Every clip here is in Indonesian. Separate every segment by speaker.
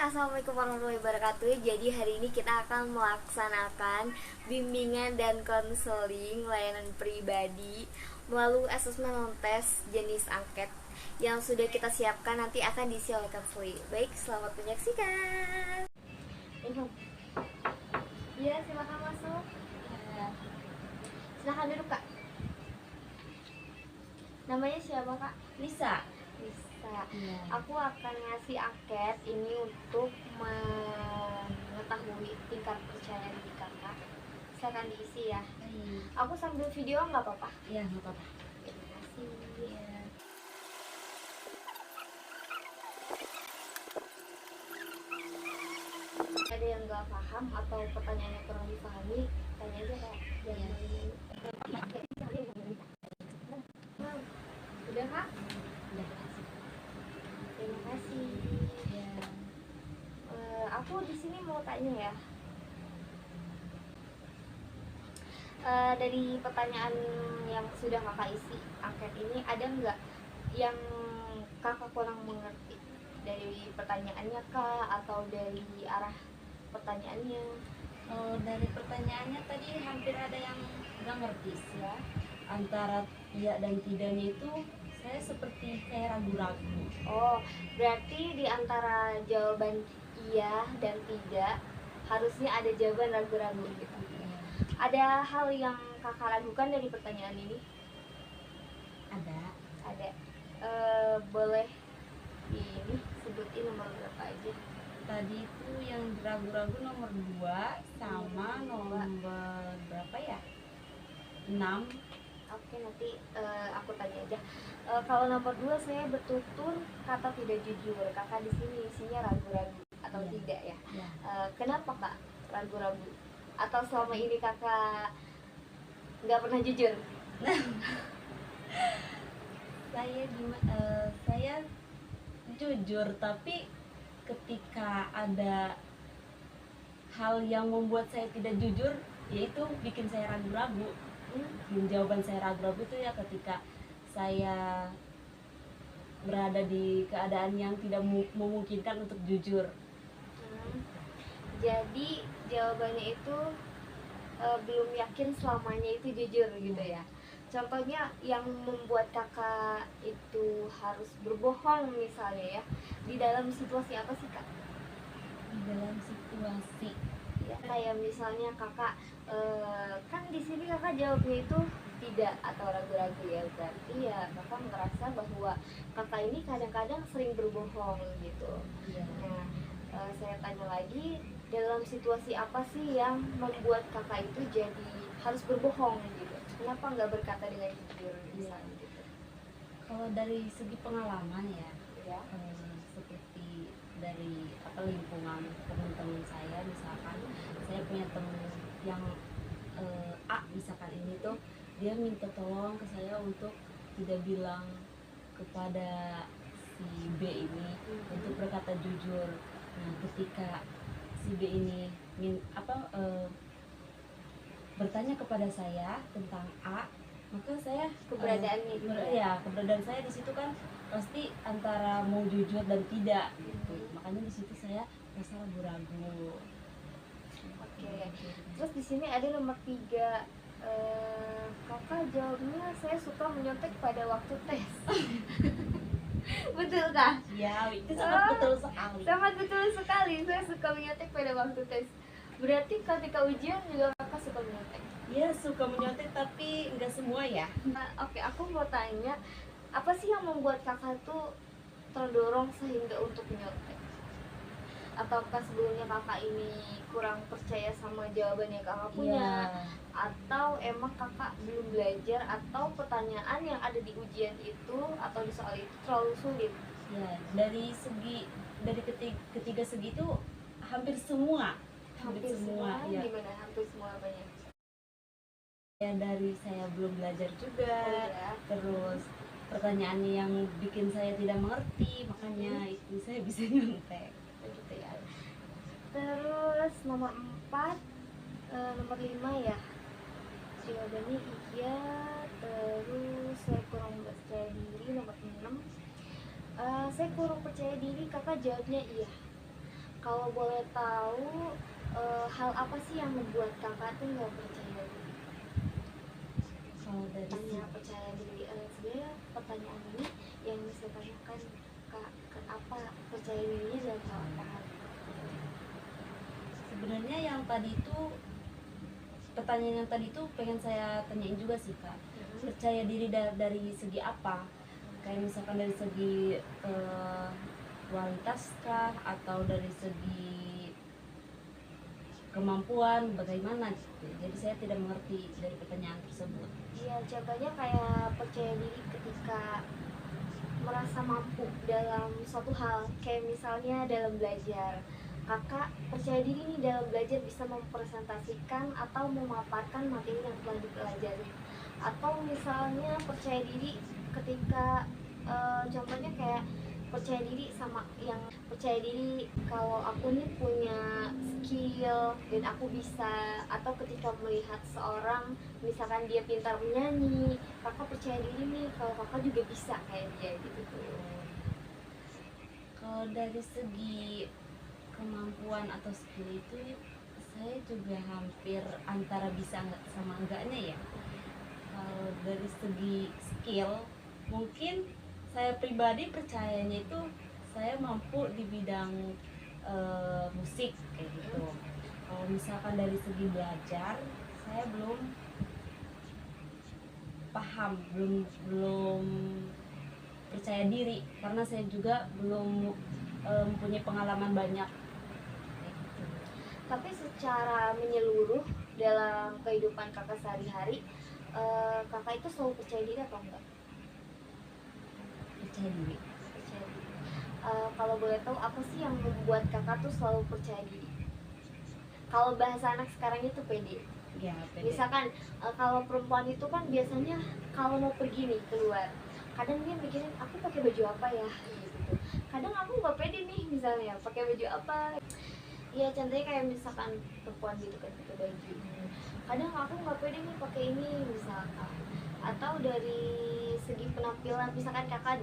Speaker 1: Assalamualaikum warahmatullahi wabarakatuh. Jadi hari ini kita akan melaksanakan bimbingan dan konseling layanan pribadi melalui asesmen non-tes jenis angket yang sudah kita siapkan, nanti akan diisi oleh konseling. Baik, selamat menyaksikan. Iya, silakan masuk. Ya. Silakan duduk, Kak. Namanya siapa, Kak?
Speaker 2: Lisa.
Speaker 1: Ya. Aku akan ngasih angket ini untuk mengetahui tingkat percaya diri kakak. Silakan diisi ya. Aku sambil video nggak apa-apa?
Speaker 2: Iya, nggak apa-apa.
Speaker 1: Terima kasih.
Speaker 2: Ya.
Speaker 1: Ada yang nggak paham atau pertanyaan yang kurang dipahami, tanya aja kak. Jangan udah kak?
Speaker 2: Udah.
Speaker 1: Terima kasih.
Speaker 2: Ya.
Speaker 1: Aku di sini mau tanya ya. Dari pertanyaan yang sudah kakak isi angket ini, ada nggak yang kakak kurang mengerti dari pertanyaannya kak, atau dari arah pertanyaannya?
Speaker 2: Dari pertanyaannya tadi hampir ada yang nggak ngerti sih ya. Antara iya dan tidaknya itu saya seperti kayak ragu-ragu.
Speaker 1: Oh, berarti di antara jawaban iya dan tidak harusnya ada jawaban ragu-ragu gitu.
Speaker 2: Ya.
Speaker 1: Ada hal yang kakak ragukan dari pertanyaan ini?
Speaker 2: Ada.
Speaker 1: Ada. Boleh ini sebutin nomor berapa aja?
Speaker 2: Tadi itu yang ragu-ragu nomor 2 sama nomor berapa ya? 6.
Speaker 1: Oke, nanti aku tanya aja. Kalau nomor 2 saya bertutur kata tidak jujur. Kakak di sini isinya ragu-ragu atau
Speaker 2: Iya.
Speaker 1: tidak ya?
Speaker 2: Ya.
Speaker 1: Kenapa kak ragu-ragu? Atau selama ini kakak nggak pernah jujur?
Speaker 2: Saya jujur, tapi ketika ada hal yang membuat saya tidak jujur, yaitu bikin saya ragu-ragu. Jawaban saya ragu-ragu itu ya ketika saya berada di keadaan yang tidak memungkinkan untuk jujur.
Speaker 1: Jadi jawabannya itu belum yakin selamanya itu jujur gitu ya. Contohnya yang membuat kakak itu harus berbohong misalnya ya, di dalam situasi apa sih kak?
Speaker 2: Di dalam situasi
Speaker 1: Ya, kayak misalnya kakak kan di sini kakak jawabnya itu tidak atau ragu-ragu ya, berarti ya kakak merasa bahwa kakak ini kadang-kadang sering berbohong gitu.
Speaker 2: ya.
Speaker 1: Nah, saya tanya lagi, dalam situasi apa sih yang membuat kakak itu jadi harus berbohong gitu? Kenapa nggak berkata dengan jujur misalnya gitu?
Speaker 2: Kalau dari segi pengalaman ya,
Speaker 1: Ya.
Speaker 2: seperti dari lingkungan teman-teman saya, misalkan saya punya teman yang A misalkan, ini tuh dia minta tolong ke saya untuk tidak bilang kepada si B ini untuk berkata jujur. Nah, ketika si B ini bertanya kepada saya tentang A, maka saya
Speaker 1: Keberadaannya itu
Speaker 2: ya, keberadaan saya di situ kan pasti antara mau jujur dan tidak gitu. Makanya di situ saya rasa ragu-ragu.
Speaker 1: Oke. Terus di sini ada nomor 3. Kakak jawabnya saya suka menyontek pada waktu tes. Betul kah?
Speaker 2: Ya, itu sangat betul sekali.
Speaker 1: Sangat betul sekali. Saya suka menyontek pada waktu tes. Berarti ketika ujian juga kakak suka menyontek?
Speaker 2: Ya, suka menyontek tapi nggak semua ya.
Speaker 1: Oke, aku mau tanya, apa sih yang membuat kakak tuh terdorong sehingga untuk menyontek? Ataukah sebelumnya kakak ini kurang percaya sama jawaban yang kakak punya?
Speaker 2: Ya.
Speaker 1: Atau emang kakak belum belajar, atau pertanyaan yang ada di ujian itu atau di soal itu terlalu sulit?
Speaker 2: Ya, dari ketiga segi itu hampir semua.
Speaker 1: Hampir semua
Speaker 2: ya.
Speaker 1: gimana? Hampir semua apanya?
Speaker 2: Ya, dari saya belum belajar juga.
Speaker 1: Ya.
Speaker 2: Terus pertanyaannya yang bikin saya tidak mengerti, makanya itu saya bisa nyontek.
Speaker 1: Begitu ya. Terus nomor 4, nomor 5 ya. Jawabannya iya. Terus saya kurang percaya diri, nomor 6. Saya kurang percaya diri, kakak jawabnya iya. Kalau boleh tahu, hal apa sih yang membuat kakak tuh nggak percaya diri?
Speaker 2: Kalau dari
Speaker 1: Tanya percaya diri, sebenarnya pertanyaan ini yang saya tanyakan, kak, kenapa percaya dirinya dalam hal apa?
Speaker 2: sebenarnya yang tadi itu pertanyaan yang tadi itu pengen saya tanyain juga sih kak, percaya diri dari segi apa, kayak misalkan dari segi kualitas kah atau dari segi kemampuan bagaimana gitu. Jadi saya tidak mengerti dari pertanyaan tersebut.
Speaker 1: Iya, contohnya kayak percaya diri ketika merasa mampu dalam suatu hal, kayak misalnya dalam belajar. Kakak percaya diri nih dalam belajar bisa mempresentasikan atau memaparkan materi yang telah dipelajari. Atau misalnya percaya diri ketika contohnya kayak percaya diri sama yang percaya diri kalau aku nih punya skill dan aku bisa, atau ketika melihat seorang misalkan dia pintar menyanyi, kakak percaya diri nih kalau kakak juga bisa kayak dia gitu tuh.
Speaker 2: Kalau dari segi kemampuan atau skill itu saya juga hampir antara bisa nggak sama enggaknya ya. Kalau dari segi skill mungkin saya pribadi percayanya itu saya mampu di bidang musik kayak gitu. Kalau misalkan dari segi belajar saya belum paham, belum percaya diri karena saya juga belum mempunyai pengalaman banyak kayak gitu.
Speaker 1: Tapi secara menyeluruh dalam kehidupan kakak sehari-hari, kakak itu selalu percaya diri atau enggak?
Speaker 2: Percaya diri.
Speaker 1: Percaya diri. Kalau boleh tahu apa sih yang membuat kakak tuh selalu percaya diri? Kalau bahasa anak sekarang itu pede.
Speaker 2: Ya, pede.
Speaker 1: Misalkan kalau perempuan itu kan biasanya kalau mau pergi nih keluar, kadang dia mikirin aku pakai baju apa ya gitu. Kadang aku nggak pede nih misalnya pakai baju apa. Iya, contohnya kayak misalkan perempuan gitu kan pakai baju. Kadang aku nggak pede nih pakai ini misalkan. Atau dari segi penampilan, misalkan kakak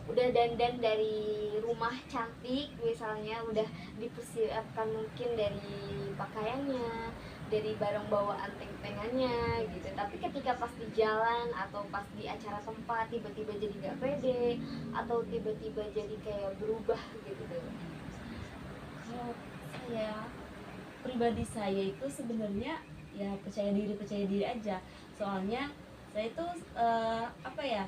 Speaker 1: udah dandan dari rumah cantik misalnya, udah dipersiapkan mungkin dari pakaiannya, dari barang bawaan teng-tengannya gitu, tapi ketika pas di jalan atau pas di acara tempat tiba-tiba jadi gak pede atau tiba-tiba jadi kayak berubah gitu deh.
Speaker 2: Kalau saya pribadi saya itu sebenarnya ya percaya diri aja, soalnya saya itu apa ya,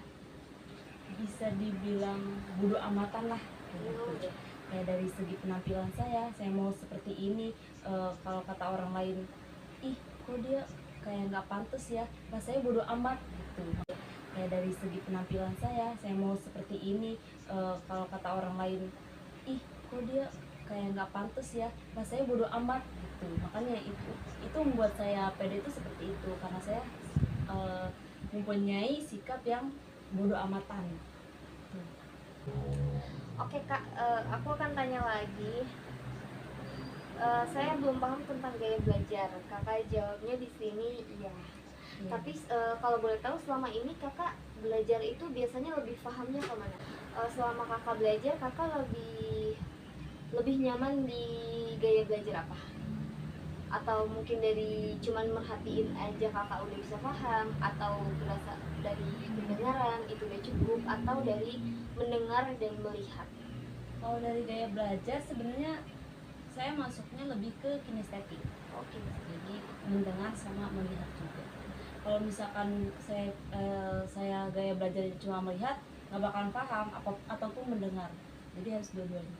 Speaker 2: bisa dibilang bodo amatan lah gitu. Kayak dari segi penampilan saya mau seperti ini, kalau kata orang lain ih kok dia kayak nggak pantas ya, nah saya bodo amat gitu. Kayak dari segi penampilan saya mau seperti ini, kalau kata orang lain ih kok dia kayak nggak pantas ya, nah saya bodo amat gitu. Makanya itu membuat saya pede itu seperti itu, karena saya mempunyai sikap yang bodo amatan.
Speaker 1: Oke kak, aku akan tanya lagi. Saya belum paham tentang gaya belajar. Kakak jawabnya di sini iya. Tapi kalau boleh tahu selama ini kakak belajar itu biasanya lebih pahamnya kemana? Selama kakak belajar, kakak lebih nyaman di gaya belajar apa? Atau mungkin dari cuman merhatiin aja kakak udah bisa paham, atau berasa dari pendengaran itu udah cukup, atau dari mendengar dan melihat?
Speaker 2: Kalau dari gaya belajar sebenarnya saya masuknya lebih ke kinestetik.
Speaker 1: Oke.
Speaker 2: Jadi mendengar sama melihat juga. Kalau misalkan saya gaya belajar cuma melihat, nggak bakalan paham ataupun mendengar. Jadi harus dua-duanya.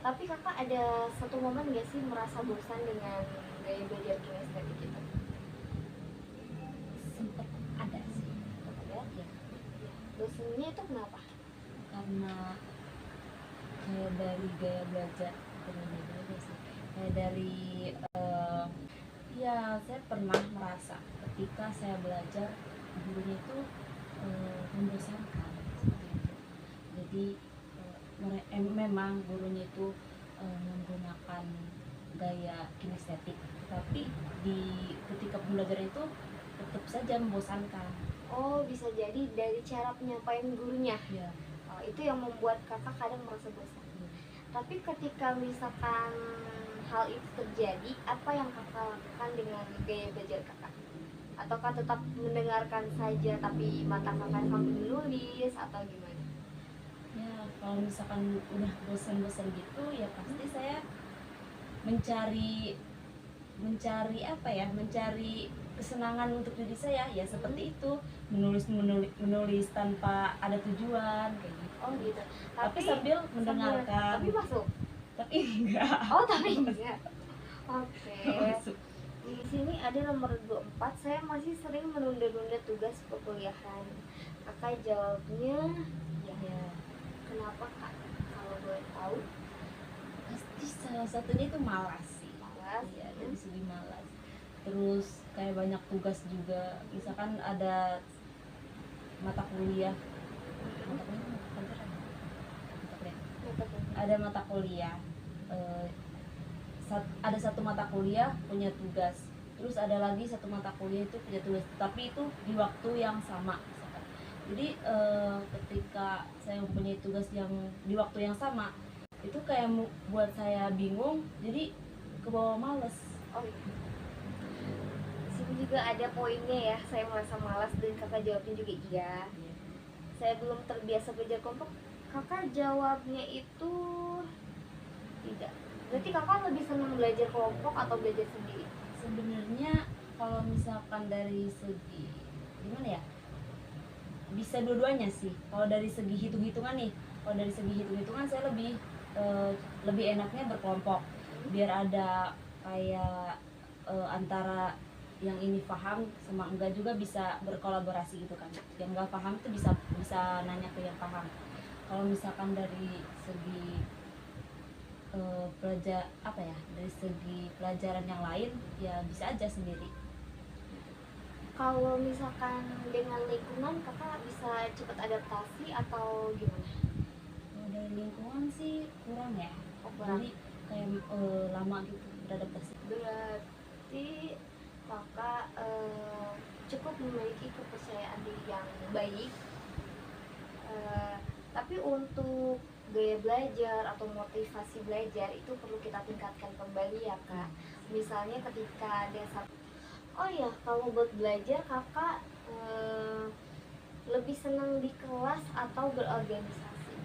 Speaker 1: Tapi kakak ada satu momen gak sih merasa bosan dengan gaya belajar kinestetik itu?
Speaker 2: Sempet ada sih.
Speaker 1: Ada?
Speaker 2: Ya,
Speaker 1: Bosannya itu kenapa?
Speaker 2: karena kayak dari gaya belajar sih. Kayak dari ya saya pernah merasa ketika saya belajar gurunya itu membosankan seperti itu. Jadi memang gurunya itu menggunakan gaya kinestetik, tapi ketika pembelajaran itu tetap saja membosankan.
Speaker 1: Oh, bisa jadi dari cara penyampaian gurunya.
Speaker 2: Ya.
Speaker 1: Oh, itu yang membuat kakak kadang merasa bosan. Tapi ketika misalkan hal itu terjadi, apa yang kakak lakukan dengan gaya belajar kakak? Ataukah tetap mendengarkan saja tapi mata kakak sambil menulis atau gimana?
Speaker 2: Ya kalau misalkan udah bosan-bosan gitu ya pasti saya mencari mencari apa ya, mencari kesenangan untuk diri saya ya seperti itu, menulis tanpa ada tujuan kayak gitu.
Speaker 1: Oh gitu.
Speaker 2: Tapi sambil mendengarkan.
Speaker 1: Tapi masuk.
Speaker 2: Tapi enggak.
Speaker 1: Oh tapi enggak. Oke.
Speaker 2: Masuk.
Speaker 1: Di sini ada nomor 24. Saya masih sering menunda-nunda tugas perkuliahan. Kakak jawabnya ya.
Speaker 2: Ya
Speaker 1: Kenapa kak? Kalau boleh tahu?
Speaker 2: pasti salah satunya itu malas sih.
Speaker 1: Malas.
Speaker 2: Iya, dari segi malas. Terus kayak banyak tugas juga, misalkan ada mata kuliah mata kuliah mata kuliah ada mata kuliah eh, ada satu mata kuliah punya tugas, terus ada lagi satu mata kuliah itu punya tugas, tapi itu di waktu yang sama misalkan. Jadi ketika saya mempunyai tugas yang di waktu yang sama itu kayak buat saya bingung, jadi kebawa males.
Speaker 1: Oh iya. Sini juga ada poinnya ya. Saya merasa malas dan kakak jawabnya juga iya. Saya belum terbiasa belajar kelompok. Kakak jawabnya itu tidak. Berarti kakak lebih senang belajar kelompok atau belajar sendiri?
Speaker 2: Sebenarnya kalau misalkan dari segi gimana ya, bisa dua-duanya sih. Kalau dari segi hitung-hitungan nih, kalau dari segi hitung-hitungan saya lebih enaknya berkelompok, biar ada kayak antara yang ini paham sama enggak juga bisa berkolaborasi gitu kan. Yang enggak paham itu bisa bisa nanya ke yang paham. Kalau misalkan dari segi dari segi pelajaran yang lain ya bisa aja sendiri.
Speaker 1: Kalau misalkan dengan lingkungan kakak bisa cepat adaptasi atau gimana?
Speaker 2: Kalau dari lingkungan sih kurang ya.
Speaker 1: Oh, kurang.
Speaker 2: Jadi kayak lama gitu beradaptasi.
Speaker 1: Berarti kakak cukup memiliki kepercayaan diri yang baik. Tapi untuk gaya belajar atau motivasi belajar itu perlu kita tingkatkan kembali ya kak. Misalnya ketika ada satu, oh ya kalau buat belajar kakak lebih senang di kelas atau berorganisasi?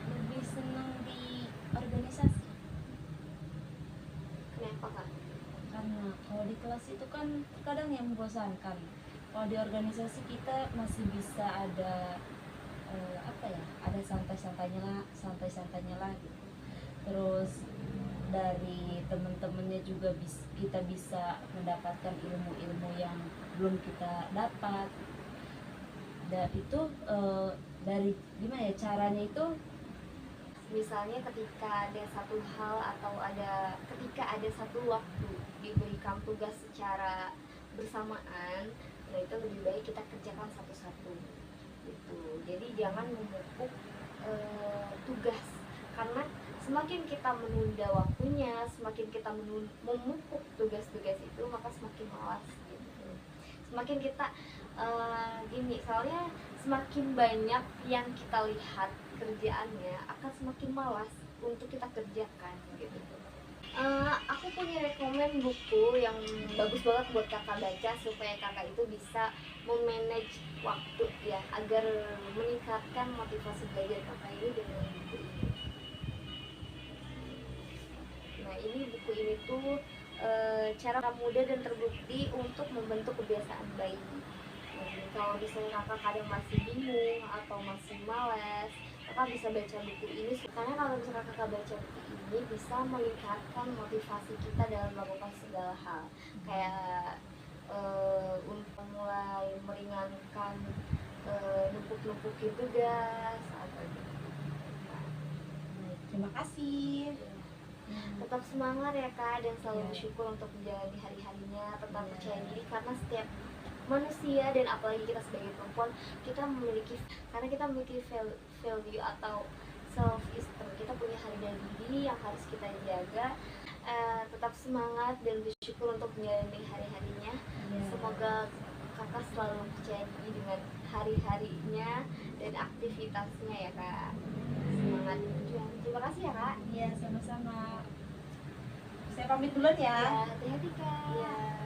Speaker 2: Lebih senang di organisasi.
Speaker 1: Kenapa kak?
Speaker 2: Karena kalau di kelas itu kan kadang yang membosankan. Kalau di organisasi kita masih bisa ada ada santai-santainya lah gitu. Terus dari teman-temannya juga kita bisa mendapatkan ilmu-ilmu yang belum kita dapat. Dan itu dari gimana ya caranya itu,
Speaker 1: Misalnya ketika ada satu hal atau ketika ada satu waktu diberikan tugas secara bersamaan, nah itu lebih baik kita kerjakan satu-satu gitu. Jadi jangan menumpuk tugas, karena semakin kita menunda waktunya, semakin kita menumpuk tugas-tugas itu, maka semakin malas gitu. Semakin kita gini, soalnya semakin banyak yang kita lihat kerjaannya, akan semakin malas untuk kita kerjakan gitu. Aku punya rekomen buku yang bagus banget buat kakak baca supaya kakak itu bisa memanage waktu ya, agar meningkatkan motivasi belajar kakak ini dengan buku ini. Nah ini buku ini tuh cara mudah dan terbukti untuk membentuk kebiasaan baik. Nah, kalau misalnya kakak kadang masih bingung atau masih malas, kakak bisa baca buku ini, karena kalau misalnya kakak baca buku ini bisa meningkatkan motivasi kita dalam melakukan segala hal, kayak untuk mulai meringankan numpuk-numpukin tugas atau gitu.
Speaker 2: terima kasih.
Speaker 1: Tetap semangat ya kak, dan selalu
Speaker 2: Ya.
Speaker 1: bersyukur untuk menjalani hari-harinya. Tetap percaya diri, karena setiap manusia dan apalagi kita sebagai perempuan, kita memiliki value atau self esteem. Kita punya harga diri yang harus kita jaga. Tetap semangat dan bersyukur untuk menjalani hari-harinya.
Speaker 2: Ya.
Speaker 1: Semoga kakak selalu percaya diri dengan hari-harinya dan aktivitasnya ya kak. Semangat berjuang. Terima kasih. makasih ya Kak.
Speaker 3: Iya, sama-sama. Saya pamit duluan ya.
Speaker 1: Ya, hati-hati Kak.
Speaker 3: Iya.